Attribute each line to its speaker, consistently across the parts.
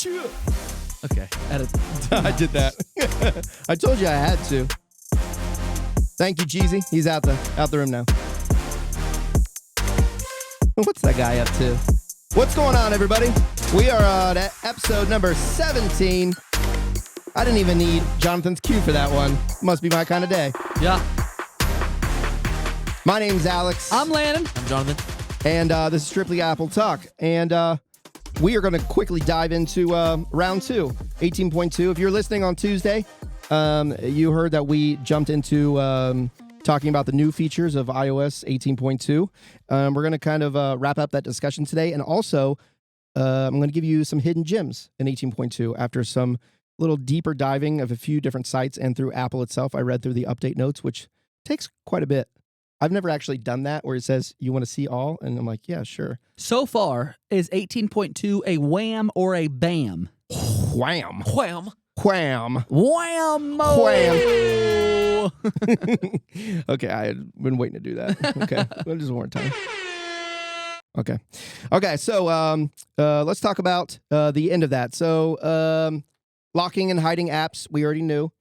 Speaker 1: Okay, edit.
Speaker 2: I did that. I told you I had to. Thank you, Jeezy. He's out the room now. What's that guy up to? What's going on, everybody? We are on episode number 17. I didn't even need Jonathan's cue for that one. Must be my kind of day.
Speaker 1: Yeah.
Speaker 2: My name's Alex.
Speaker 1: I'm Landon.
Speaker 3: I'm Jonathan.
Speaker 2: And this is Strictly Apple Talk. And we are going to quickly dive into round 2, 18.2. If you're listening on Tuesday, you heard that we jumped into talking about the new features of iOS 18.2. We're going to kind of wrap up that discussion today. And also, I'm going to give you some hidden gems in 18.2 after some little deeper diving of a few different sites and through Apple itself. I read through the update notes, which takes quite a bit. I've never actually done that where it says you want to see all, and I'm like, yeah, sure.
Speaker 1: So far, is 18.2 a wham or a bam?
Speaker 2: Wham.
Speaker 3: Wham.
Speaker 2: Wham.
Speaker 1: Wham.
Speaker 2: Wham. Okay, I had been waiting to do that. Okay, just one more time. Okay, so let's talk about the end of that. So locking and hiding apps, we already knew.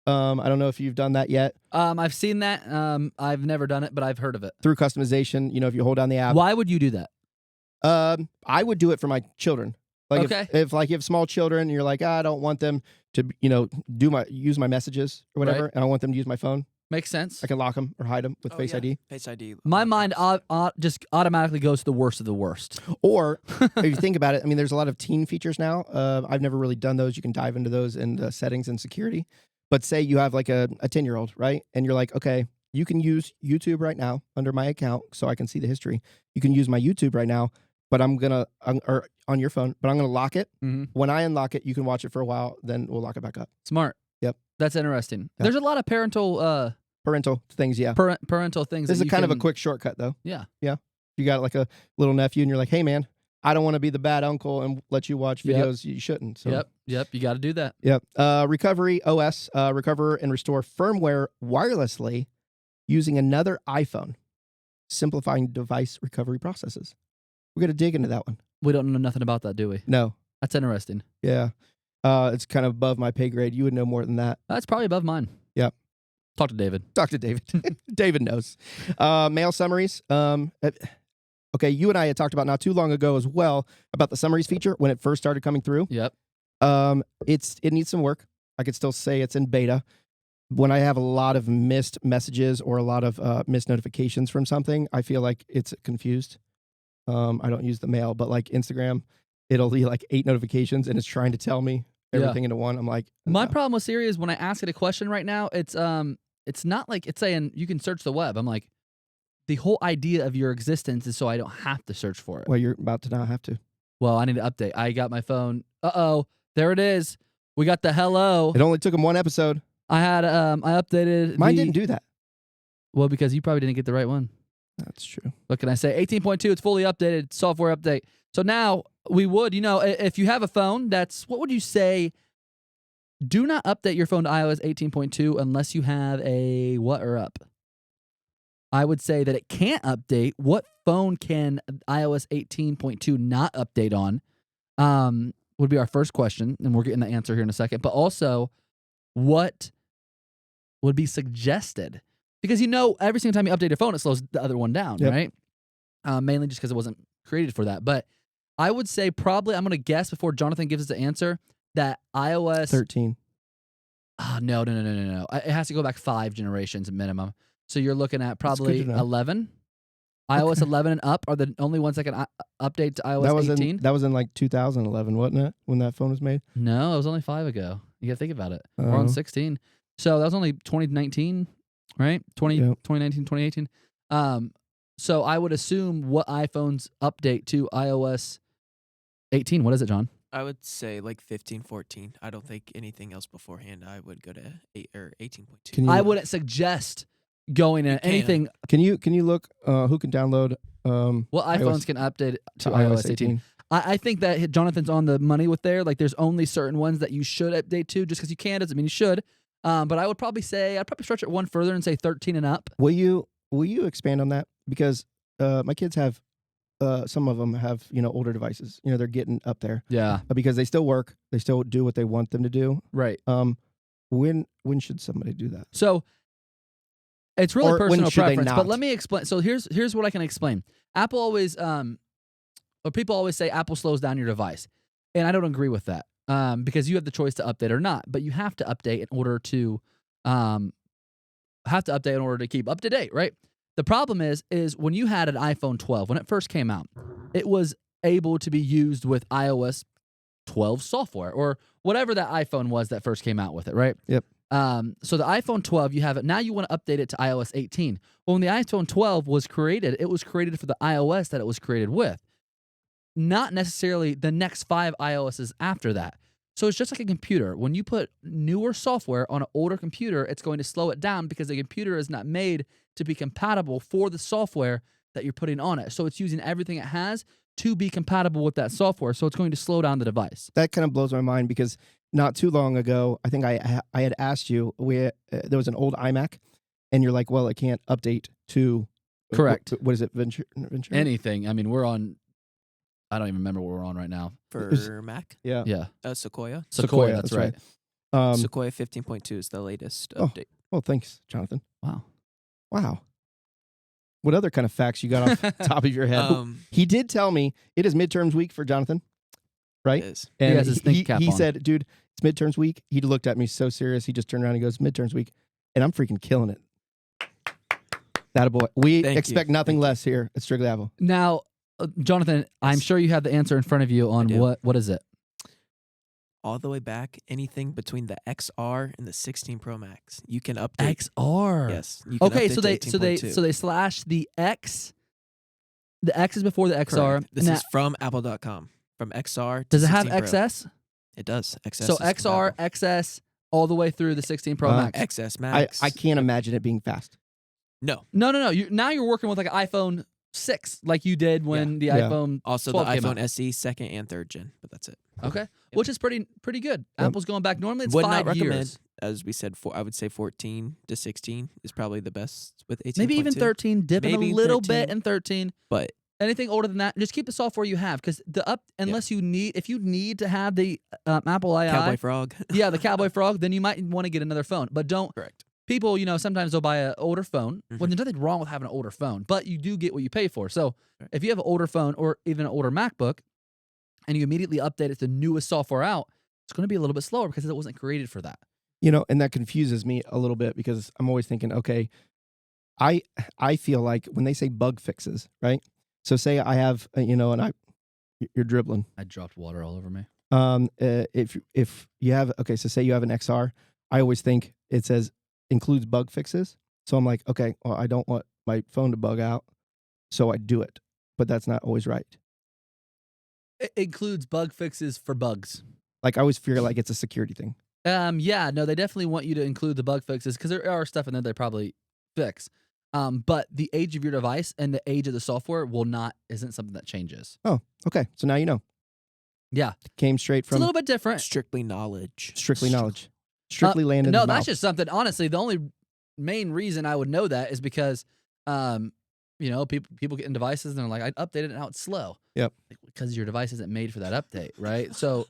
Speaker 2: I don't know if you've done that yet.
Speaker 1: I've seen that. I've never done it, but I've heard of it.
Speaker 2: Through customization, if you hold down the app.
Speaker 1: Why would you do that?
Speaker 2: I would do it for my children. Like
Speaker 1: okay.
Speaker 2: if you have small children and you're like, I don't want them to, use my messages or whatever, and I want them to use my phone.
Speaker 1: Makes sense.
Speaker 2: I can lock them or hide them with Face ID.
Speaker 3: Face ID.
Speaker 1: My mind just automatically goes to the worst of the worst.
Speaker 2: Or if you think about it, there's a lot of teen features now. I've never really done those. You can dive into those in the settings and security. But say you have like a 10-year-old, right? And you're like, okay, you can use YouTube right now under my account so I can see the history. You can use my YouTube right now, but or on your phone, but I'm going to lock it.
Speaker 1: Mm-hmm.
Speaker 2: When I unlock it, you can watch it for a while, then we'll lock it back up.
Speaker 1: Smart.
Speaker 2: Yep.
Speaker 1: That's interesting.
Speaker 2: Yep.
Speaker 1: There's a lot of parental
Speaker 2: things, yeah.
Speaker 1: Parental things.
Speaker 2: This is kind of a quick shortcut, though.
Speaker 1: Yeah.
Speaker 2: Yeah. You got like a little nephew and you're like, hey, man, I don't want to be the bad uncle and let you watch videos you shouldn't. So.
Speaker 1: Yep. You got to do that.
Speaker 2: Yep. Recovery OS, recover and restore firmware wirelessly using another iPhone, simplifying device recovery processes. We're going to dig into that one.
Speaker 1: We don't know nothing about that, do we?
Speaker 2: No.
Speaker 1: That's interesting.
Speaker 2: Yeah. It's kind of above my pay grade. You would know more than that.
Speaker 1: That's probably above mine.
Speaker 2: Yep.
Speaker 1: Talk to David.
Speaker 2: Talk to David. David knows. Mail summaries. Okay, you and I had talked about not too long ago as well about the summaries feature when it first started coming through.
Speaker 1: Yep.
Speaker 2: It needs some work. I could still say it's in beta. When I have a lot of missed messages or a lot of missed notifications from something, I feel like it's confused. I don't use the mail, but like Instagram, it'll be like 8 notifications and it's trying to tell me everything into one. I'm like,
Speaker 1: my problem with Siri is when I ask it a question right now, it's not like it's saying you can search the web. I'm like, the whole idea of your existence is so I don't have to search for it.
Speaker 2: Well, you're about to not have to.
Speaker 1: Well, I need to update. I got my phone. Uh-oh. There it is. We got the hello.
Speaker 2: It only took him one episode.
Speaker 1: I had I updated.
Speaker 2: Mine didn't do that.
Speaker 1: Well, because you probably didn't get the right one.
Speaker 2: That's true.
Speaker 1: What can I say? 18.2, it's fully updated, software update. So now we would, if you have a phone, what would you say? Do not update your phone to iOS 18.2 unless you have a what or up. I would say that it can't update. What phone can iOS 18.2 not update on? Would be our first question, and we're getting the answer here in a second. But also, what would be suggested? Because every single time you update your phone, it slows the other one down, right? Mainly just because it wasn't created for that. But I would say probably, I'm going to guess before Jonathan gives us the answer, that iOS
Speaker 2: 13.
Speaker 1: Oh, no. It has to go back 5 generations minimum. So you're looking at probably 11. iOS 11 and up are the only ones that can update to iOS 18.
Speaker 2: That was in like 2011, wasn't it? When that phone was made?
Speaker 1: No, it was only 5 ago. You got to think about it. We're on 16. So that was only 2019, right? 2019, 2018. So I would assume what iPhones update to iOS 18. What is it, John?
Speaker 3: I would say like 15, 14. I don't think anything else beforehand. I would go to 8 or 18.2.
Speaker 1: I wouldn't suggest going in anything.
Speaker 2: Can you look who can download
Speaker 1: what iPhones can update to iOS 18? I think that Jonathan's on the money with there. Like there's only certain ones that you should update to. Just because you can doesn't mean you should. But I would probably say I'd probably stretch it one further and say 13 and up.
Speaker 2: Will you expand on that? Because my kids have some of them have older devices. They're getting up there
Speaker 1: Yeah.
Speaker 2: because they still work. They still do what they want them to do.
Speaker 1: Right.
Speaker 2: When should somebody do that?
Speaker 1: So it's really
Speaker 2: Or when
Speaker 1: personal
Speaker 2: should they
Speaker 1: preference. But
Speaker 2: not?
Speaker 1: let me explain. So here's what I can explain. Apple always or people always say Apple slows down your device, and I don't agree with that. Because you have the choice to update or not, but you have to update in order to keep up to date, right? The problem is when you had an iPhone 12 when it first came out, it was able to be used with iOS 12 software or whatever that iPhone was that first came out with it, right?
Speaker 2: Yep.
Speaker 1: So the iPhone 12, you have it now. You want to update it to iOS 18. Well, when the iPhone 12 was created, it was created for the iOS that it was created with, not necessarily the next 5 iOSs after that. So it's just like a computer. When you put newer software on an older computer, it's going to slow it down because the computer is not made to be compatible for the software that you're putting on it. So it's using everything it has to be compatible with that software. So it's going to slow down the device.
Speaker 2: That kind of blows my mind because not too long ago, I think I had asked you, there was an old iMac, and you're like, well, it can't update to...
Speaker 1: Correct.
Speaker 2: What is it, Ventura?
Speaker 1: Anything. I mean, we're on... I don't even remember what we're on right now.
Speaker 3: For Mac?
Speaker 2: Yeah.
Speaker 1: Yeah.
Speaker 3: Sequoia.
Speaker 1: Sequoia, that's right.
Speaker 3: Sequoia 15.2 is the latest
Speaker 2: Oh.
Speaker 3: update.
Speaker 2: Well, thanks, Jonathan.
Speaker 1: Wow.
Speaker 2: What other kind of facts you got off the top of your head? He did tell me it is midterms week for Jonathan, right?
Speaker 3: It is.
Speaker 2: And
Speaker 1: He has his think cap
Speaker 2: he
Speaker 1: on.
Speaker 2: said, dude, it's midterms week. He looked at me so serious. He just turned around and goes, midterms week. And I'm freaking killing it. That a boy. We
Speaker 3: Thank
Speaker 2: expect
Speaker 3: you.
Speaker 2: nothing
Speaker 3: Thank you.
Speaker 2: less here at Strictly Apple.
Speaker 1: Now, Jonathan, I'm sure you have the answer in front of you on
Speaker 3: do.
Speaker 1: what is it?
Speaker 3: All the way back, anything between the XR and the 16 Pro Max, you can update.
Speaker 1: XR.
Speaker 3: Yes. You can
Speaker 1: Okay,
Speaker 3: update
Speaker 1: so they
Speaker 3: to 18.2.
Speaker 1: so they slash the X. The X is before the XR.
Speaker 3: Correct. This
Speaker 1: Now,
Speaker 3: is from Apple.com. From XR to
Speaker 1: does it have
Speaker 3: 16 Pro.
Speaker 1: XS?
Speaker 3: It does. XS
Speaker 1: So
Speaker 3: is
Speaker 1: XR,
Speaker 3: compatible.
Speaker 1: XS, all the way through the 16 Pro Max.
Speaker 3: XS Max.
Speaker 2: I can't imagine it being fast.
Speaker 3: No.
Speaker 1: No. Now you're working with like an iPhone 6, like you did when the
Speaker 2: Yeah.
Speaker 1: iPhone
Speaker 3: Also the
Speaker 1: 12 came
Speaker 3: iPhone
Speaker 1: out.
Speaker 3: SE 2nd and 3rd gen, but that's it.
Speaker 1: Okay, which is pretty good.
Speaker 2: Yep.
Speaker 1: Apple's going back. Normally it's
Speaker 3: Would
Speaker 1: 5
Speaker 3: not recommend,
Speaker 1: years.
Speaker 3: as we said, I would say 14 to 16 is probably the best with 18.2.
Speaker 1: Maybe even 13, dipping
Speaker 3: Maybe
Speaker 1: a little
Speaker 3: 13.
Speaker 1: bit in 13.
Speaker 3: But
Speaker 1: Anything older than that, just keep the software you have because unless you need to have the Apple II,
Speaker 3: Cowboy Frog.
Speaker 1: yeah, the Cowboy Frog, then you might want to get another phone. But don't.
Speaker 3: Correct.
Speaker 1: People, sometimes they'll buy an older phone.
Speaker 3: Mhm.
Speaker 1: Well, there's nothing wrong with having an older phone, but you do get what you pay for. So
Speaker 3: Right.
Speaker 1: if you have an older phone or even an older MacBook, and you immediately update it to the newest software out, it's going to be a little bit slower because it wasn't created for that.
Speaker 2: And that confuses me a little bit because I'm always thinking, okay, I feel like when they say bug fixes, right? So say I have, you're dribbling.
Speaker 1: I dropped water all over me.
Speaker 2: If you have, okay, so say you have an XR, I always think it says includes bug fixes. So I'm like, okay, well, I don't want my phone to bug out, so I do it. But that's not always right.
Speaker 1: It includes bug fixes for bugs.
Speaker 2: Like I always feel like it's a security thing.
Speaker 1: Yeah, no, they definitely want you to include the bug fixes because there are stuff in there they probably fix. But the age of your device and the age of the software isn't something that changes.
Speaker 2: Oh, okay. So now you know.
Speaker 1: Yeah.
Speaker 2: Came straight
Speaker 1: It's a
Speaker 2: from
Speaker 1: little bit different.
Speaker 3: Strictly knowledge.
Speaker 2: Strictly knowledge. Strictly Landon's
Speaker 1: No,
Speaker 2: mouth.
Speaker 1: that's just something. Honestly, the only main reason I would know that is because, people get in devices and they're like, I updated it and now it's slow.
Speaker 2: Yep.
Speaker 1: Because your device isn't made for that update, right? So,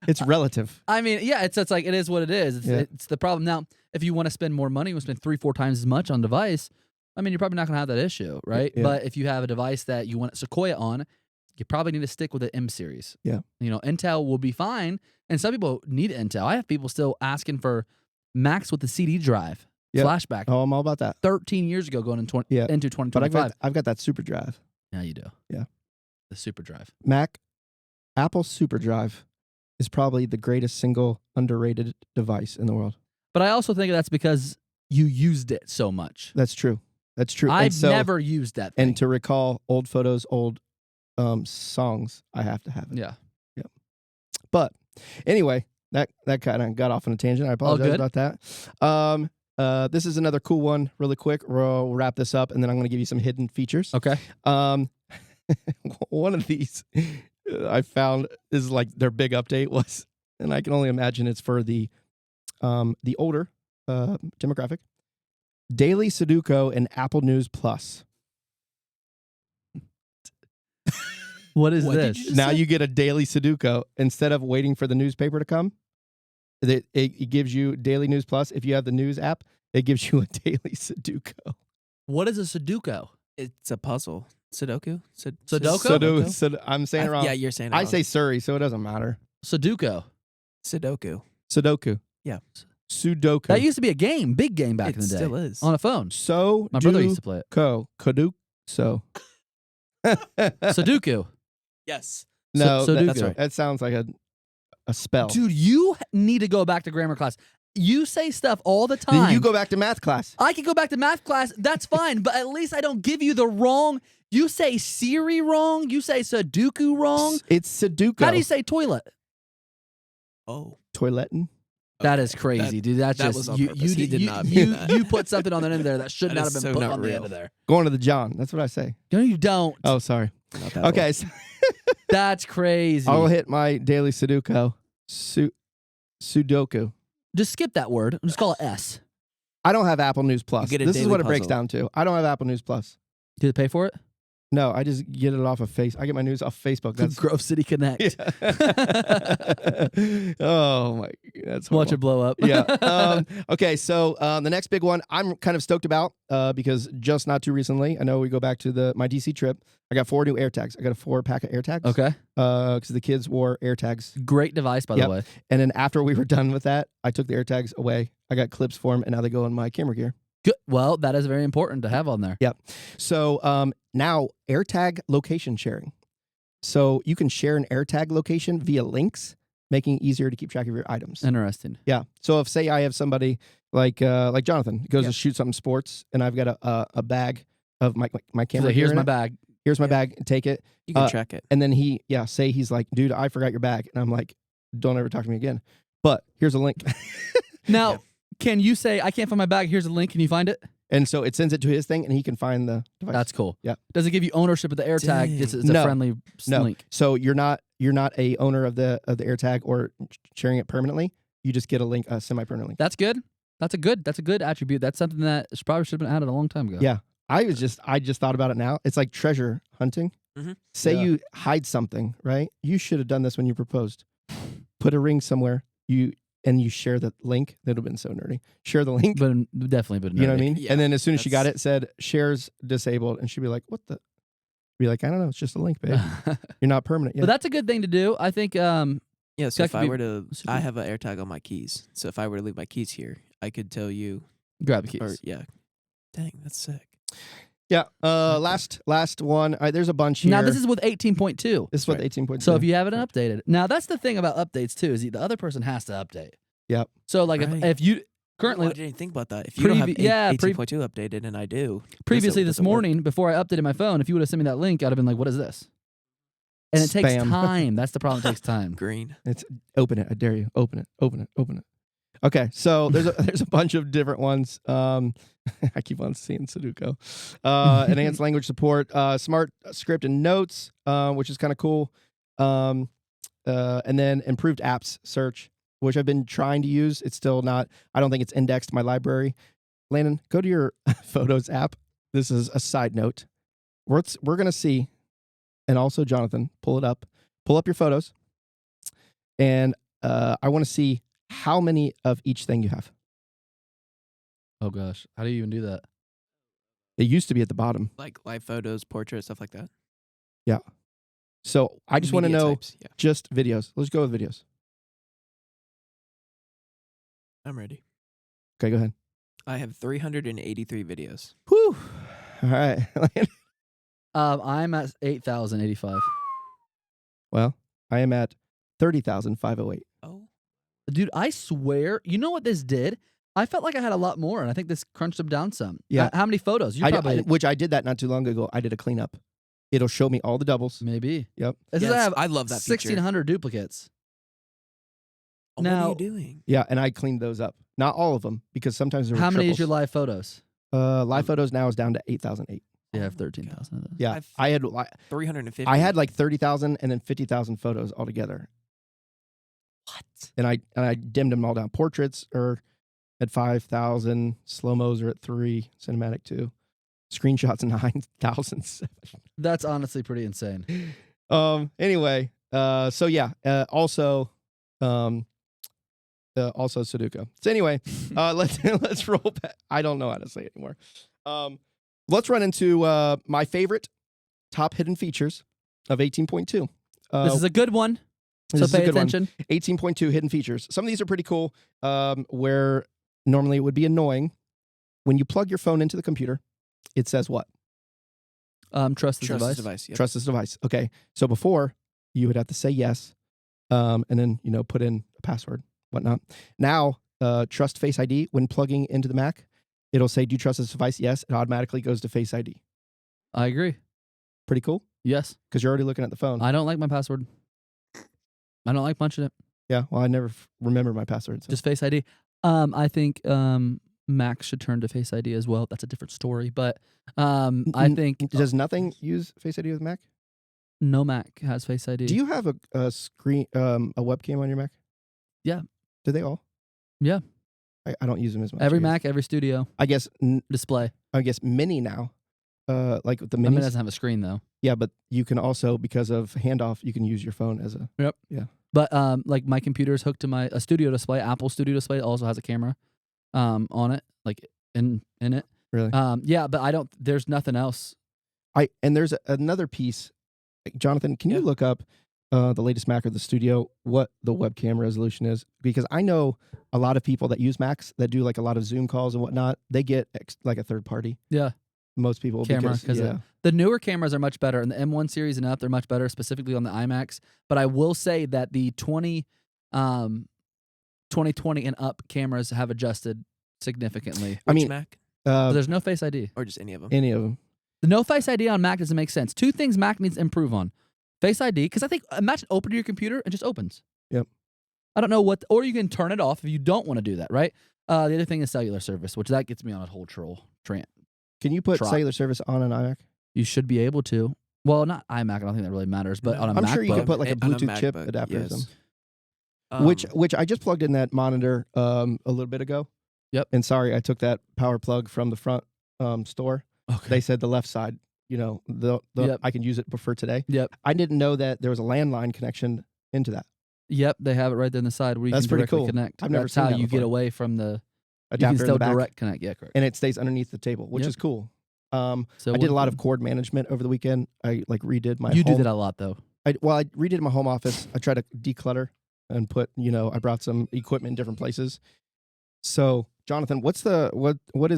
Speaker 2: It's relative.
Speaker 1: I mean, yeah, it's like it is what it is.
Speaker 2: Yeah.
Speaker 1: It's the problem. Now, if you want to spend more money, you want to spend 3-4 times as much on device. I mean, you're probably not going to have that issue, right?
Speaker 2: Yeah.
Speaker 1: But if you have a device that you want Sequoia on, you probably need to stick with the M series.
Speaker 2: Yeah.
Speaker 1: Intel will be fine, and some people need Intel. I have people still asking for Macs with the CD drive,
Speaker 2: Yep.
Speaker 1: flashback.
Speaker 2: Oh, I'm all about that.
Speaker 1: 13 years ago, going into
Speaker 2: Yeah.
Speaker 1: 2025.
Speaker 2: But I've got that super drive.
Speaker 1: Yeah, you do.
Speaker 2: Yeah.
Speaker 1: The super drive.
Speaker 2: Apple Super Drive is probably the greatest single underrated device in the world.
Speaker 1: But I also think that's because you used it so much.
Speaker 2: That's true. That's true.
Speaker 1: I've never used that thing.
Speaker 2: And to recall old photos, old songs, I have to have it.
Speaker 1: Yeah.
Speaker 2: But anyway, that kind of got off on a tangent. I apologize
Speaker 1: good.
Speaker 2: about that. This is another cool one, really quick. We'll wrap this up, and then I'm going to give you some hidden features.
Speaker 1: Okay.
Speaker 2: One of these I found is like their big update was, and I can only imagine it's for the older demographic. Daily Sudoku and Apple News Plus.
Speaker 1: What is
Speaker 3: What did
Speaker 1: this?
Speaker 3: you just
Speaker 2: Now
Speaker 3: say?
Speaker 2: you get a daily Sudoku instead of waiting for the newspaper to come. It gives you Daily News Plus. If you have the news app, it gives you a daily Sudoku.
Speaker 1: What is a Sudoku?
Speaker 3: It's a puzzle. Sudoku?
Speaker 1: Sudoku?
Speaker 2: I'm saying it wrong.
Speaker 3: Yeah, you're saying it
Speaker 2: I
Speaker 3: wrong.
Speaker 2: say Surrey, so it doesn't matter.
Speaker 1: Sudoku.
Speaker 3: Sudoku.
Speaker 2: Sudoku.
Speaker 3: Yeah.
Speaker 2: Sudoku.
Speaker 1: That used to be a game, big game back
Speaker 3: It
Speaker 1: in the day.
Speaker 3: still is.
Speaker 1: On a phone.
Speaker 2: So
Speaker 1: My brother used to play it.
Speaker 2: Kaduk. So.
Speaker 1: Sudoku.
Speaker 3: Yes.
Speaker 2: No,
Speaker 1: Sudoku.
Speaker 3: That's right.
Speaker 2: that sounds like a spell.
Speaker 1: Dude, you need to go back to grammar class. You say stuff all the time.
Speaker 2: Then you go back to math class.
Speaker 1: I can go back to math class. That's fine, but at least I don't give you the wrong. You say Siri wrong. You say Sudoku wrong.
Speaker 2: It's Sudoku.
Speaker 1: How do you say toilet?
Speaker 3: Oh.
Speaker 2: Toileting?
Speaker 1: That is crazy, dude. That's
Speaker 3: that
Speaker 1: just
Speaker 3: was on
Speaker 1: you.
Speaker 3: purpose. He did not mean
Speaker 1: you,
Speaker 3: that.
Speaker 1: you put something on the end of there that should
Speaker 3: That
Speaker 1: not
Speaker 3: is
Speaker 1: have been
Speaker 3: so
Speaker 1: put
Speaker 3: not
Speaker 1: on the
Speaker 3: real.
Speaker 1: end of there.
Speaker 2: Going to the John. That's what I say.
Speaker 1: No, you don't.
Speaker 2: Oh, sorry.
Speaker 3: Not that
Speaker 2: Okay.
Speaker 3: old.
Speaker 2: So
Speaker 1: That's crazy.
Speaker 2: I'll hit my daily Sudoku. Sudoku.
Speaker 1: Just skip that word and just call it S.
Speaker 2: I don't have Apple News Plus.
Speaker 3: get a
Speaker 2: This is
Speaker 3: daily
Speaker 2: what it breaks
Speaker 3: puzzle.
Speaker 2: down to. I don't have Apple News Plus.
Speaker 1: Did they pay for it?
Speaker 2: No, I just get it off of I get my news off Facebook. That's
Speaker 1: Grove City Connect.
Speaker 2: Oh my, that's
Speaker 1: Watch
Speaker 2: horrible.
Speaker 1: it blow up.
Speaker 2: Yeah. Okay. So the next big one I'm kind of stoked about because just not too recently, I know we go back to my DC trip. I got 4 new AirTags. I got a 4-pack of AirTags.
Speaker 1: Okay.
Speaker 2: Because the kids wore AirTags,
Speaker 1: Great device, by
Speaker 2: Yep.
Speaker 1: the way.
Speaker 2: and then after we were done with that, I took the AirTags away. I got clips for them, and now they go in my camera gear.
Speaker 1: Good. Well, that is very important to have on there.
Speaker 2: So now AirTag location sharing. So you can share an AirTag location via links, making it easier to keep track of your items.
Speaker 1: Interesting.
Speaker 2: Yeah. So if say I have somebody like Jonathan goes
Speaker 3: Yeah.
Speaker 2: to shoot something sports, and I've got a bag of my
Speaker 1: So
Speaker 2: camera.
Speaker 1: here's
Speaker 2: gear in
Speaker 1: my
Speaker 2: it.
Speaker 1: bag.
Speaker 2: Here's my
Speaker 3: Yeah.
Speaker 2: bag. Take it.
Speaker 3: You can track it.
Speaker 2: And then say he's like, dude, I forgot your bag, and I'm like, don't ever talk to me again. But here's a link.
Speaker 1: Now,
Speaker 3: Yeah.
Speaker 1: can you say, I can't find my bag, here's a link, can you find it?
Speaker 2: And so it sends it to his thing, and he can find the device.
Speaker 1: That's cool.
Speaker 2: Yeah.
Speaker 1: Does it give you ownership of the AirTag?
Speaker 3: Dang.
Speaker 1: It's a
Speaker 2: No.
Speaker 1: friendly
Speaker 2: No.
Speaker 1: link.
Speaker 2: So you're not a owner of the AirTag or sharing it permanently. You just get a semi-permanent link.
Speaker 1: That's good. That's a good attribute. That's something that probably should have been added a long time ago.
Speaker 2: Yeah. I just thought about it now. It's like treasure hunting.
Speaker 3: Mhm.
Speaker 2: Say
Speaker 1: Yeah.
Speaker 2: you hide something, right? You should have done this when you proposed. Put a ring somewhere. And you share the link. That would have been so nerdy. Share the link.
Speaker 1: But definitely, but
Speaker 2: You know what I mean?
Speaker 3: Yeah,
Speaker 2: And then as soon as she got
Speaker 3: that's-
Speaker 2: it, said shares disabled, and she'd be like, "What the?" Be like, "I don't know. It's just a link, babe. You're not permanent yet."
Speaker 1: But that's a good thing to do. I think
Speaker 3: Yeah, so
Speaker 1: that
Speaker 3: if
Speaker 1: could
Speaker 3: I
Speaker 1: be
Speaker 3: were to,
Speaker 1: super-
Speaker 3: I have an AirTag on my keys. So if I were to leave my keys here, I could tell you,
Speaker 1: grab the keys.
Speaker 3: or yeah, dang, that's sick.
Speaker 2: yeah. Last one. There's a bunch here.
Speaker 1: Now, this is with 18.2.
Speaker 2: this is what the 18.2.
Speaker 1: So if you haven't updated. Now, that's the thing about updates, too, is the other person has to update.
Speaker 2: Yep.
Speaker 1: So, like,
Speaker 3: Right.
Speaker 1: if you currently,
Speaker 3: Oh, I didn't think about that. If you don't have
Speaker 1: Previ- yeah,
Speaker 3: 18.2 updated, and I do,
Speaker 1: previously
Speaker 3: this'll
Speaker 1: this
Speaker 3: work.
Speaker 1: morning, before I updated my phone, if you would have sent me that link, I'd have been like, what is this? And it takes
Speaker 2: Spam.
Speaker 1: time. That's the problem. It takes time.
Speaker 3: green.
Speaker 2: It's open it. I dare you. Open it. Open it. Open it. Okay, so there's a bunch of different ones. I keep on seeing Sudoku. Enhanced language support, smart script and notes, which is kind of cool. And then improved apps search, which I've been trying to use. It's still not. I don't think it's indexed in my library. Landon, go to your Photos app. This is a side note. We're gonna see, and also Jonathan, pull it up. Pull up your photos, and I want to see how many of each thing you have.
Speaker 1: Oh, gosh. How do you even do that?
Speaker 2: It used to be at the bottom.
Speaker 3: Like live photos, portraits, stuff like that.
Speaker 2: So I just want to
Speaker 3: Media
Speaker 2: know
Speaker 3: types, yeah,
Speaker 2: just videos. Let's go with videos.
Speaker 3: I'm ready.
Speaker 2: Okay, go ahead.
Speaker 3: I have 383 videos.
Speaker 2: Whew. All right.
Speaker 1: I'm at 8,085.
Speaker 2: Well, I am at 30,508.
Speaker 3: Oh,
Speaker 1: Dude, I swear, you know what this did? I felt like I had a lot more, and I think this crunched them down some.
Speaker 2: Yeah.
Speaker 1: How many photos? You probably
Speaker 2: Which I did that not too long ago. I did a cleanup. It'll show me all the doubles.
Speaker 1: maybe.
Speaker 2: Yep.
Speaker 1: This is
Speaker 3: yes,
Speaker 1: I have
Speaker 3: I love that feature.
Speaker 1: 1,600 duplicates.
Speaker 3: Oh, what are
Speaker 1: Now-
Speaker 3: you doing?
Speaker 2: Yeah, and I cleaned those up. Not all of them, because sometimes there were
Speaker 1: How many is
Speaker 2: triples.
Speaker 1: your live photos?
Speaker 2: Live photos now is down to 8,008.
Speaker 1: Yeah, I
Speaker 3: Oh
Speaker 1: have
Speaker 3: my
Speaker 1: 13,000 of those.
Speaker 2: Yeah,
Speaker 3: I've-
Speaker 2: I had
Speaker 3: 350.
Speaker 2: I had like 30,000 and then 50,000 photos altogether.
Speaker 3: what?
Speaker 2: And I dimmed them all down. Portraits are at 5,000, slow-mos are at 3, cinematic 2, screenshots 9,007.
Speaker 1: That's honestly pretty insane.
Speaker 2: Anyway, so yeah, also Sudoku. So anyway, let's roll back. I don't know how to say it anymore. Let's run into my favorite top hidden features of 18.2.
Speaker 1: This is a good one. So
Speaker 2: This is a
Speaker 1: pay
Speaker 2: good one.
Speaker 1: attention.
Speaker 2: 18.2 hidden features. Some of these are pretty cool. Where normally it would be annoying. When you plug your phone into the computer, it says what?
Speaker 1: Trust the device.
Speaker 3: Yep.
Speaker 2: Trust this device. Okay. So before you would have to say yes, and then put in a password, whatnot. Now, trust Face ID when plugging into the Mac, it'll say, "Do you trust this device?" Yes. It automatically goes to Face ID.
Speaker 1: I agree.
Speaker 2: Pretty cool
Speaker 1: Yes.
Speaker 2: because you're already looking at the phone.
Speaker 1: I don't like my password. I don't like punching it.
Speaker 2: Yeah. Well, I never remember my password. So.
Speaker 1: Just Face ID. I think Mac should turn to Face ID as well. That's a different story. But I think
Speaker 2: Does nothing use Face ID with Mac?
Speaker 1: no Mac has Face ID.
Speaker 2: Do you have a screen, a webcam on your Mac?
Speaker 1: Yeah.
Speaker 2: Do they all?
Speaker 1: Yeah.
Speaker 2: I don't use them as much.
Speaker 1: Every
Speaker 2: I guess.
Speaker 1: Mac, every studio
Speaker 2: I guess.
Speaker 1: display.
Speaker 2: I guess Mini now. Like with the
Speaker 1: I mean,
Speaker 2: minis.
Speaker 1: it doesn't have a screen though.
Speaker 2: Yeah, but you can also, because of handoff, you can use your phone as a.
Speaker 1: Yep.
Speaker 2: Yeah.
Speaker 1: But like my computer is hooked to a studio display. Apple Studio Display also has a camera on it, like in it.
Speaker 2: Really?
Speaker 1: Yeah, but I don't. There's nothing else.
Speaker 2: And there's another piece. Jonathan, can you look up the latest Mac or the Studio, what the webcam resolution is? Because I know a lot of people that use Macs that do like a lot of Zoom calls and whatnot. They get like a third party.
Speaker 1: Yeah.
Speaker 2: Most people
Speaker 1: Camera,
Speaker 2: because
Speaker 1: the newer cameras are much better, and the M1 series and up, they're much better, specifically on the iMacs. But I will say that the 2020 and up cameras have adjusted significantly.
Speaker 3: Which Mac?
Speaker 1: But there's no Face ID.
Speaker 3: Or just any of them?
Speaker 2: Any of them.
Speaker 1: The no Face ID on Mac doesn't make sense. Two things Mac needs to improve on. Face ID, because I think, imagine opening your computer and just opens.
Speaker 2: Yep.
Speaker 1: I don't know what, or you can turn it off if you don't want to do that, right? The other thing is cellular service, which that gets me on a whole trant.
Speaker 2: Can you put
Speaker 1: Try.
Speaker 2: cellular service on an iMac?
Speaker 1: You should be able to. Well, not iMac. I don't think that really matters, but on a
Speaker 2: I'm
Speaker 1: MacBook,
Speaker 2: sure you could put like a
Speaker 3: On a
Speaker 2: Bluetooth chip
Speaker 3: MacBook,
Speaker 2: adapter or
Speaker 3: yes.
Speaker 2: something. Which I just plugged in that monitor a little bit ago.
Speaker 1: Yep.
Speaker 2: And sorry, I took that power plug from the front store.
Speaker 1: Okay.
Speaker 2: They said the left side,
Speaker 1: Yep.
Speaker 2: I can use it for today.
Speaker 1: Yep.
Speaker 2: I didn't know that there was a landline connection into that.
Speaker 1: Yep, they have it right there on the side where you
Speaker 2: That's
Speaker 1: can
Speaker 2: pretty
Speaker 1: directly
Speaker 2: cool.
Speaker 1: connect.
Speaker 2: I've never
Speaker 1: That's
Speaker 2: seen
Speaker 1: how
Speaker 2: that
Speaker 1: you get
Speaker 2: before.
Speaker 1: away from the. You
Speaker 2: Adapter
Speaker 1: can
Speaker 2: in
Speaker 1: still
Speaker 2: the back,
Speaker 1: direct connect. Yeah, correct.
Speaker 2: and it stays underneath the table, which
Speaker 1: Yep.
Speaker 2: is cool.
Speaker 1: So
Speaker 2: I did a lot of cord management over the weekend. I like redid my.
Speaker 1: You do
Speaker 2: home.
Speaker 1: that a lot though.
Speaker 2: I redid my home office. I tried to declutter and put, I brought some equipment in different places. So, Jonathan, what is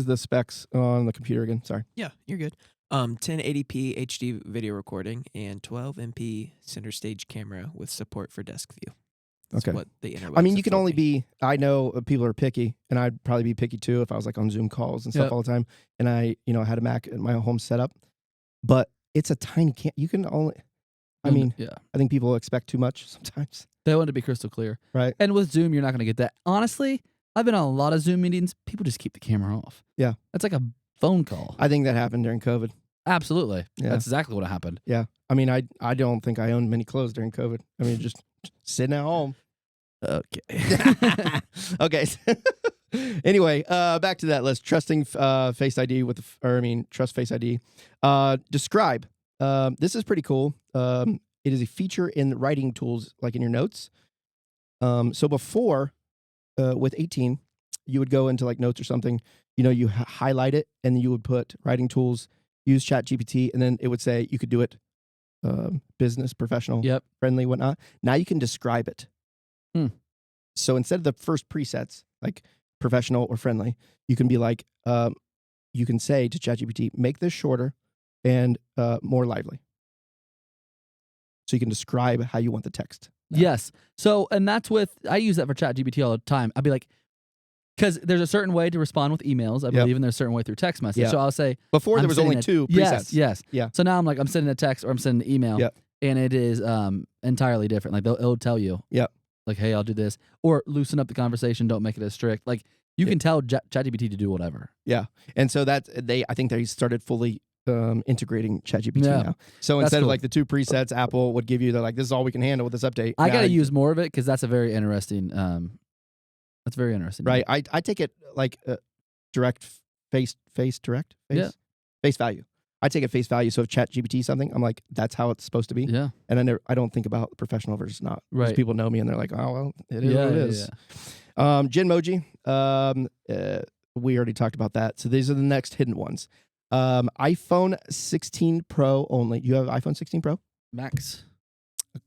Speaker 2: the specs on the computer again? Sorry.
Speaker 3: Yeah, you're good. 1080p HD video recording and 12 MP center stage camera with support for desk view. That's
Speaker 2: Okay.
Speaker 3: what the interwebs
Speaker 2: I mean, you
Speaker 3: have
Speaker 2: can
Speaker 3: told
Speaker 2: only
Speaker 3: me.
Speaker 2: be. I know people are picky, and I'd probably be picky too if I was like on Zoom calls and stuff
Speaker 1: Yep.
Speaker 2: all the time. And I, had a Mac in my home setup, but it's a tiny You can only. I mean,
Speaker 1: yeah,
Speaker 2: I think people expect too much sometimes.
Speaker 1: they want it to be crystal clear,
Speaker 2: Right.
Speaker 1: And with Zoom, you're not going to get that. Honestly, I've been on a lot of Zoom meetings. People just keep the camera off.
Speaker 2: Yeah.
Speaker 1: That's like a phone call.
Speaker 2: I think that happened during COVID.
Speaker 1: Absolutely.
Speaker 2: Yeah.
Speaker 1: That's exactly what happened.
Speaker 2: Yeah. I mean, I don't think I owned many clothes during COVID. I mean, just sitting at home.
Speaker 1: Okay.
Speaker 2: Okay. Anyway, back to that list. Trusting Face ID trust Face ID. Describe. This is pretty cool. It is a feature in writing tools, like in your notes. So before, with 18, you would go into like notes or something. You highlight it, and then you would put writing tools. Use ChatGPT, and then it would say you could do it business, professional,
Speaker 1: Yep.
Speaker 2: friendly, whatnot. Now you can describe it. So instead of the first presets, like professional or friendly, you can be like, you can say to ChatGPT, make this shorter and more lively. So you can describe how you want the text.
Speaker 1: Yes. So, and that's I use that for ChatGPT all the time. I'd be like, because there's a certain way to respond with emails, I believe, and there's a certain way through text message.
Speaker 2: Yep.
Speaker 1: So I'll say,
Speaker 2: Before there
Speaker 1: I'm
Speaker 2: was
Speaker 1: sending
Speaker 2: only two
Speaker 1: Yes,
Speaker 2: presets.
Speaker 1: yes.
Speaker 2: Yeah.
Speaker 1: So now I'm sending a text or I'm sending an email,
Speaker 2: Yep.
Speaker 1: and it is entirely different. Like it'll tell you,
Speaker 2: Yep.
Speaker 1: like, hey, I'll do this, or loosen up the conversation. Don't make it as strict. Like you can tell ChatGPT to do whatever.
Speaker 2: Yeah. And so I think they started fully integrating ChatGPT
Speaker 1: Yeah.
Speaker 2: now. So
Speaker 1: That's
Speaker 2: instead
Speaker 1: cool.
Speaker 2: of like the two presets, Apple would give you, they're like, this is all we can handle with this update.
Speaker 1: I
Speaker 2: Now
Speaker 1: got to use more of it because that's a very interesting. That's very interesting.
Speaker 2: Right. I take it like direct face value. I take it face value. So if ChatGPT something, I'm like, that's how it's supposed to be.
Speaker 1: Yeah.
Speaker 2: And I don't think about professional versus not. Because
Speaker 1: Right.
Speaker 2: people know me and they're like, oh, well, it is what it is. Genmoji. We already talked about that. So these are the next hidden ones. iPhone 16 Pro only. You have iPhone 16 Pro?
Speaker 1: Max.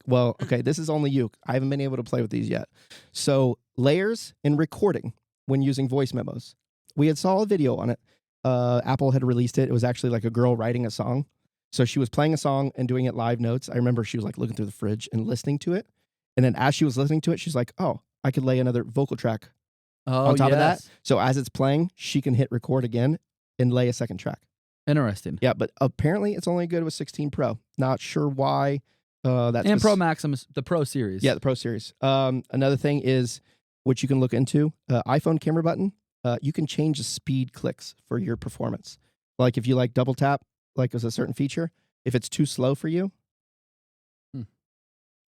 Speaker 2: Well, okay, this is only you. I haven't been able to play with these yet. So layers in recording when using voice memos. We had saw a video on it. Apple had released it. It was actually like a girl writing a song. So she was playing a song and doing it live notes. I remember she was like looking through the fridge and listening to it. And then as she was listening to it, she's like, oh, I could lay another vocal track on top of that. So as it's playing, she can hit record again and lay a second track.
Speaker 1: Interesting.
Speaker 2: Yeah, but apparently it's only good with 16 Pro. Not sure why. That's
Speaker 1: and Pro Maximus, the Pro series.
Speaker 2: Yeah, the Pro series. Another thing is, which you can look into, iPhone camera button. You can change the speed clicks for your performance. Like if you like double tap, like as a certain feature, if it's too slow for you,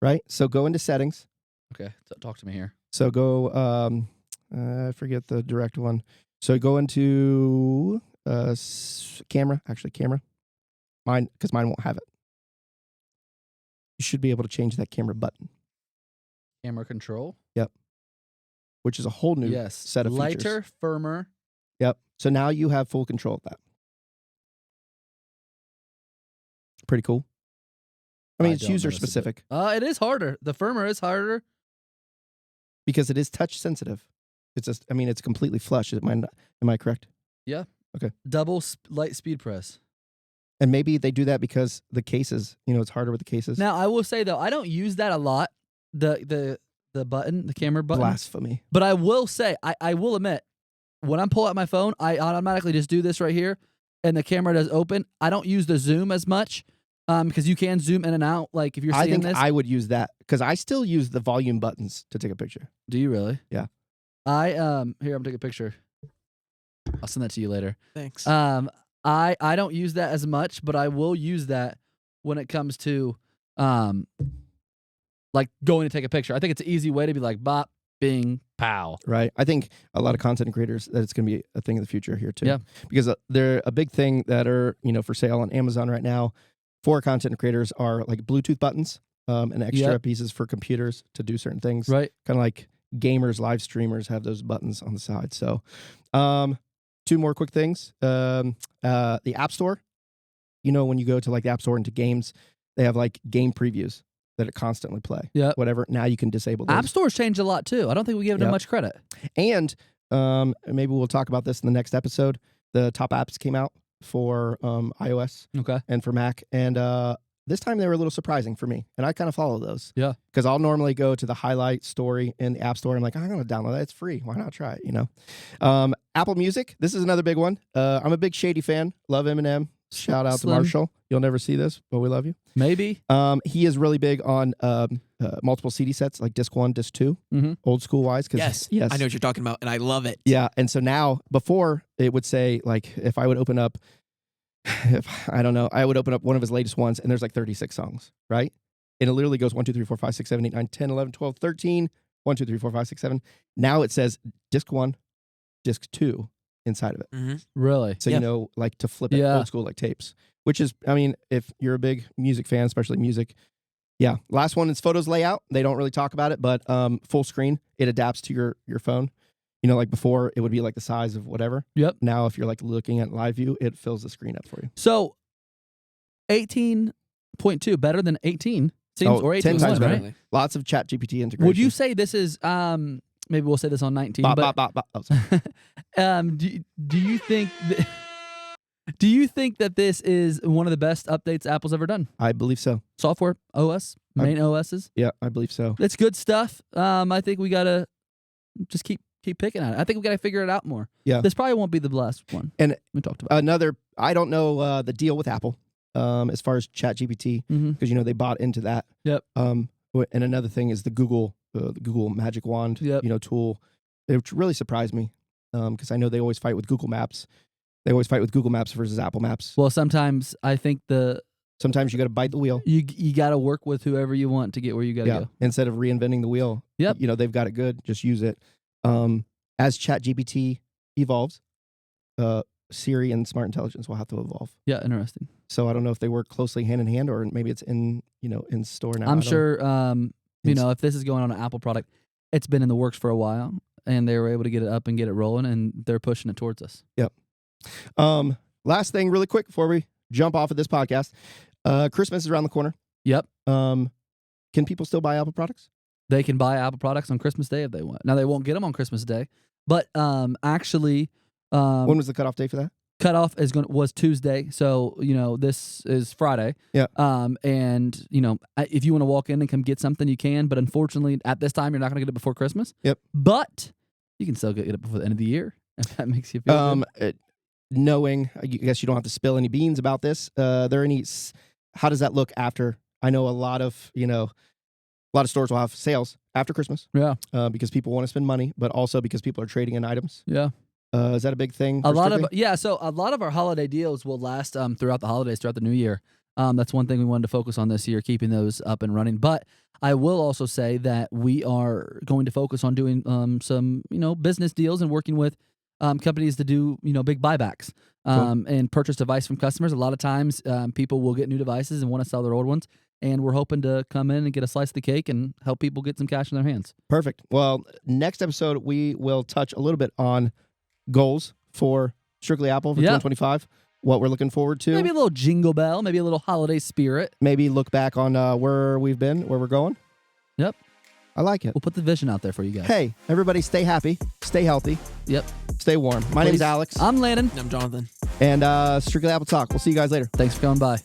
Speaker 2: right? So go into settings.
Speaker 1: Okay, talk to me here.
Speaker 2: So go, I forget the direct one. So go into camera, mine, because mine won't have it. You should be able to change that camera button.
Speaker 1: Camera control?
Speaker 2: Yep. Which is a whole new set of features.
Speaker 1: Lighter, firmer.
Speaker 2: Yep. So now you have full control of that. Pretty cool. I mean, it's user specific.
Speaker 1: It is harder. The firmer is harder.
Speaker 2: Because it is touch sensitive. It's just, I mean, it's completely flush. Am I correct?
Speaker 1: Yeah.
Speaker 2: Okay.
Speaker 1: Double light speed press.
Speaker 2: And maybe they do that because the cases, it's harder with the cases.
Speaker 1: Now, I will say, though, I don't use that a lot, the button, the camera button.
Speaker 2: Blasphemy.
Speaker 1: But I will say, I will admit, when I'm pulling out my phone, I automatically just do this right here, and the camera does open. I don't use the zoom as much because you can zoom in and out. Like, if you're seeing this.
Speaker 2: I would use that because I still use the volume buttons to take a picture.
Speaker 1: Do you really?
Speaker 2: Yeah.
Speaker 1: Here, I'm taking a picture. I'll send that to you later.
Speaker 3: Thanks.
Speaker 1: I don't use that as much, but I will use that when it comes to like going to take a picture. I think it's an easy way to be like bop, bing, pow.
Speaker 2: Right. I think a lot of content creators that it's going to be a thing of the future here too.
Speaker 1: Yeah.
Speaker 2: Because they're a big thing that are, for sale on Amazon right now for content creators are like Bluetooth buttons and extra pieces for computers to do certain things.
Speaker 1: Right.
Speaker 2: Kind of like gamers, live streamers have those buttons on the side. So, two more quick things. The App Store, when you go to like the App Store into games, they have like game previews that it constantly play.
Speaker 1: Yeah.
Speaker 2: Whatever. Now you can disable those.
Speaker 1: App Store's changed a lot too. I don't think we give them much credit.
Speaker 2: And maybe we'll talk about this in the next episode. The top apps came out for iOS and for Mac. And this time they were a little surprising for me. And I kind of follow those.
Speaker 1: Yeah.
Speaker 2: Because I'll normally go to the highlight story in the App Store. I'm like, I'm going to download that. It's free. Why not try it, Apple Music. This is another big one. I'm a big Shady fan. Love Eminem. Shout out to Marshall. You'll never see this, but we love you.
Speaker 1: Maybe.
Speaker 2: He is really big on multiple CD sets, like disc 1, disc 2, old school wise.
Speaker 3: Yes. I know what you're talking about, and I love it.
Speaker 2: Yeah. And so now, before it would say, like, if I would open up, I would open up one of his latest ones, and there's like 36 songs, right? And it literally goes 1, 2, 3, 4, 5, 6, 7, 8, 9, 10, 11, 12, 13, 1, 2, 3, 4, 5, 6, 7. Now it says disc 1, disc 2 inside of it.
Speaker 1: Really?
Speaker 2: So, like to flip it old school, like tapes, which is, I mean, if you're a big music fan, especially music. Yeah. Last one is photos layout. They don't really talk about it, but full screen, it adapts to your phone. Like before it would be like the size of whatever.
Speaker 1: Yep.
Speaker 2: Now, if you're like looking at live view, it fills the screen up for you.
Speaker 1: So 18.2 better than 18 seems, or 18
Speaker 2: 10 times better.
Speaker 1: Right?
Speaker 2: Lots of ChatGPT integration.
Speaker 1: Would you say this is maybe we'll say this on 19?
Speaker 2: Oh, sorry.
Speaker 1: Do you think do you think that this is one of the best updates Apple's ever done?
Speaker 2: I believe so.
Speaker 1: Software OS, main OSs.
Speaker 2: Yeah, I believe so.
Speaker 1: It's good stuff. I think we gotta just keep picking at it. I think we gotta figure it out more.
Speaker 2: Yeah,
Speaker 1: this probably won't be the last one.
Speaker 2: And
Speaker 1: we talked about
Speaker 2: another. I don't know the deal with Apple as far as ChatGPT because they bought into that.
Speaker 1: Yep.
Speaker 2: And another thing is the Google Magic Wand tool, which really surprised me because I know they always fight with Google Maps. They always fight with Google Maps versus Apple Maps.
Speaker 1: Well, sometimes I think
Speaker 2: sometimes you got to bite the wheel.
Speaker 1: You got to work with whoever you want to get where you got to go.
Speaker 2: Instead of reinventing the wheel.
Speaker 1: Yep.
Speaker 2: They've got it good. Just use it. As ChatGPT evolves, Siri and smart intelligence will have to evolve.
Speaker 1: Yeah, interesting.
Speaker 2: So I don't know if they work closely hand in hand, or maybe it's in store now.
Speaker 1: I'm sure. If this is going on an Apple product, it's been in the works for a while, and they were able to get it up and get it rolling, and they're pushing it towards us.
Speaker 2: Yep. Last thing, really quick before we jump off of this podcast. Christmas is around the corner.
Speaker 1: Yep.
Speaker 2: Can people still buy Apple products?
Speaker 1: They can buy Apple products on Christmas Day if they want. Now, they won't get them on Christmas Day, but actually...
Speaker 2: when was the cutoff date for that?
Speaker 1: Cutoff was Tuesday, so this is Friday.
Speaker 2: Yeah.
Speaker 1: And if you want to walk in and come get something, you can. But unfortunately, at this time, you're not going to get it before Christmas.
Speaker 2: Yep.
Speaker 1: But you can still get it before the end of the year if that makes you feel good.
Speaker 2: Knowing, I guess you don't have to spill any beans about this. How does that look after? I know a lot of stores will have sales after Christmas.
Speaker 1: Yeah.
Speaker 2: Because people want to spend money, but also because people are trading in items.
Speaker 1: Yeah.
Speaker 2: Is that a big thing?
Speaker 1: So a lot of our holiday deals will last throughout the holidays, throughout the new year. That's one thing we wanted to focus on this year, keeping those up and running. But I will also say that we are going to focus on doing some business deals and working with companies to do big buybacks and purchase device from customers. A lot of times people will get new devices and want to sell their old ones. And we're hoping to come in and get a slice of the cake and help people get some cash in their hands.
Speaker 2: Perfect. Well, next episode, we will touch a little bit on goals for Strictly Apple for 2025, what we're looking forward to.
Speaker 1: Maybe a little jingle bell, maybe a little holiday spirit.
Speaker 2: Maybe look back on where we've been, where we're going.
Speaker 1: Yep.
Speaker 2: I like it.
Speaker 1: We'll put the vision out there for you guys.
Speaker 2: Hey, everybody stay happy, stay healthy.
Speaker 1: Yep.
Speaker 2: Stay warm. My name's Alex.
Speaker 1: I'm Landon.
Speaker 3: I'm Jonathan.
Speaker 2: And Strictly Apple Talk. We'll see you guys later.
Speaker 1: Thanks for coming by.